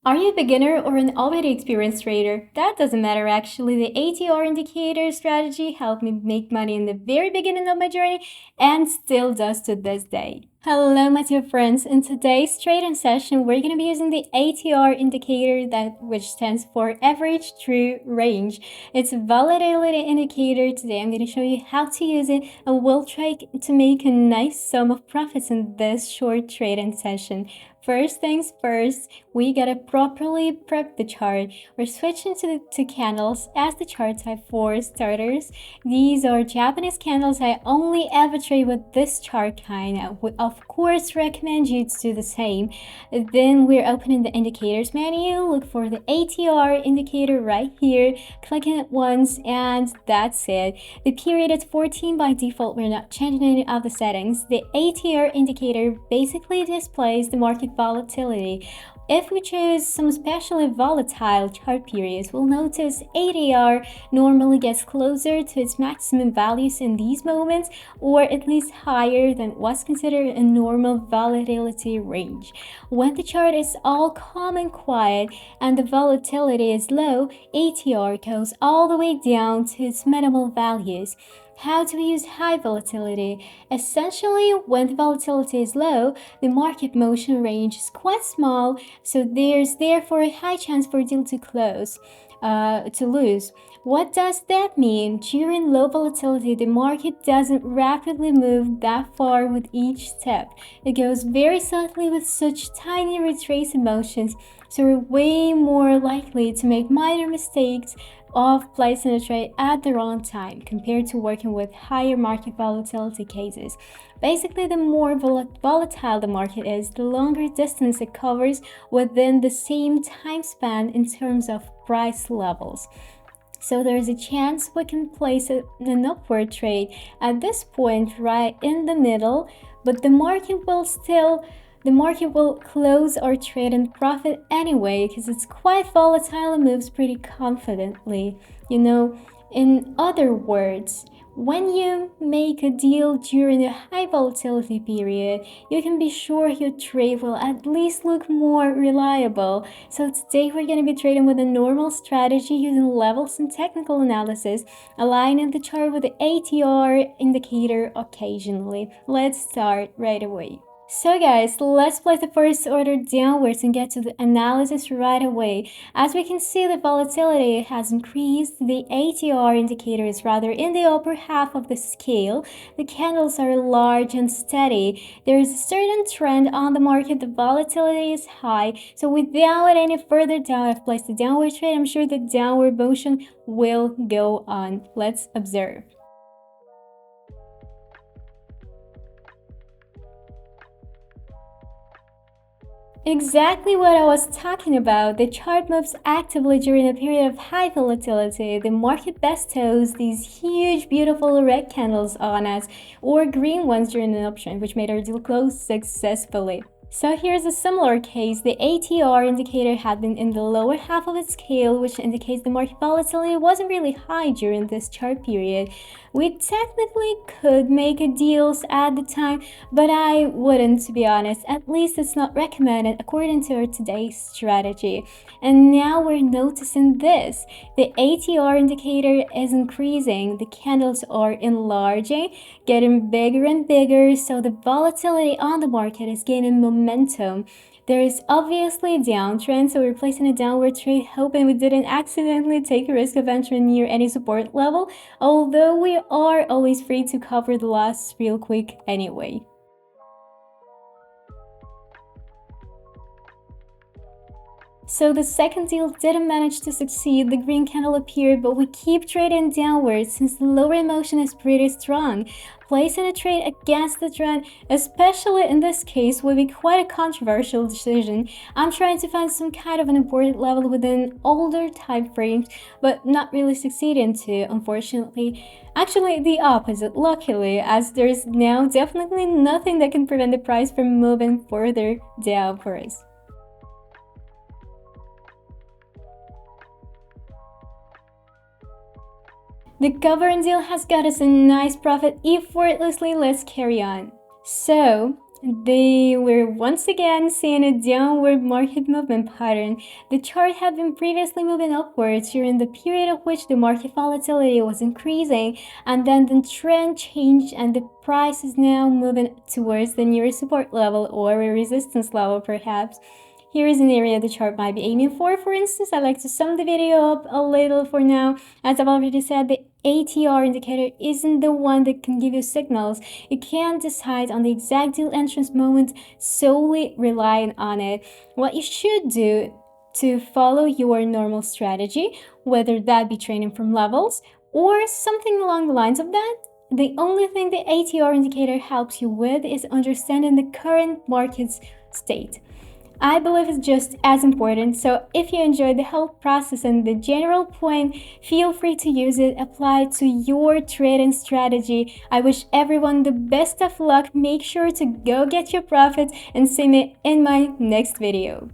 Are you a beginner or an already experienced trader? That doesn't matter actually. The ATR indicator strategy helped me make money in the very beginning of my journey and still does to this day. Hello my dear friends, in today's trading session we're going to be using the ATR indicator which stands for average true range. It's a volatility indicator. Today I'm going to show you how to use it and we'll try to make a nice sum of profits in this short trading session. First things first, we gotta properly prep the chart. We're switching to candles as the chart type for starters. These are Japanese candles. I only ever trade with this chart kind. I would of course recommend you to do the same. Then we're opening the indicators menu. Look for the ATR indicator right here. Clicking it once and that's it. The period is 14 by default. We're not changing any of the settings. The ATR indicator basically displays the market volatility. If we choose some especially volatile chart periods, we'll notice ADR normally gets closer to its maximum values in these moments, or at least higher than what's considered a normal volatility range. When the chart is all calm and quiet and the volatility is low, ATR goes all the way down to its minimal values. How do we use high volatility? Essentially, when the volatility is low, the market motion range is quite small, so there's therefore a high chance for a deal to lose. What does that mean? During low volatility, the market doesn't rapidly move that far with each step. It goes very subtly with such tiny retracement motions, so we're way more likely to make minor mistakes of placing a trade at the wrong time compared to working with higher market volatility cases. Basically, the more volatile the market is, the longer distance it covers within the same time span in terms of price levels. So there's a chance we can place an upward trade at this point right in the middle, but the market will close our trade and profit anyway because it's quite volatile and moves pretty confidently. In other words, when you make a deal during a high volatility period, you can be sure your trade will at least look more reliable. So today we're going to be trading with a normal strategy using levels and technical analysis, aligning the chart with the ATR indicator occasionally. Let's start right away. So guys, let's place the first order downwards and get to the analysis right away. As we can see, the volatility has increased. The ATR indicator is rather in the upper half of the scale. The candles are large and steady. There is a certain trend on the market. The volatility is high. So without any further doubt, I've placed the downward trade. I'm sure the downward motion will go on. Let's observe. Exactly what I was talking about. The chart moves actively during a period of high volatility. The market bestows these huge, beautiful red candles on us, or green ones during an uptrend, which made our deal close successfully. So here's a similar case. The ATR indicator had been in the lower half of its scale, which indicates the market volatility wasn't really high during this chart period. We technically could make deals at the time, but I wouldn't, to be honest. At least it's not recommended according to our today's strategy. And now we're noticing this. The ATR indicator is increasing. The candles are enlarging, getting bigger and bigger, so the volatility on the market is gaining momentum. There is obviously a downtrend, so we're placing a downward trade, hoping we didn't accidentally take a risk of entering near any support level, although we are always free to cover the loss real quick anyway. So the second deal didn't manage to succeed. The green candle appeared, but we keep trading downwards since the lower motion is pretty strong. Placing a trade against the trend, especially in this case, would be quite a controversial decision. I'm trying to find some kind of an important level within older time frames, but not really succeeding to, unfortunately. Actually, the opposite, luckily, as there's now definitely nothing that can prevent the price from moving further down for us. The government deal has got us a nice profit effortlessly. Let's carry on. So, They were once again seeing a downward market movement pattern. The chart had been previously moving upwards during the period of which the market volatility was increasing, and then the trend changed and the price is now moving towards the nearest support level or a resistance level perhaps. Here is an area the chart might be aiming for. For instance, I'd like to sum the video up a little for now. As I've already said, the ATR indicator isn't the one that can give you signals. You can't decide on the exact deal entrance moment solely relying on it. What you should do to follow your normal strategy, whether that be trading from levels or something along the lines of that, the only thing the ATR indicator helps you with is understanding the current market's state. I believe it's just as important, so if you enjoyed the whole process and the general point, feel free to use it, apply it to your trading strategy. I wish everyone the best of luck. Make sure to go get your profits and see me in my next video.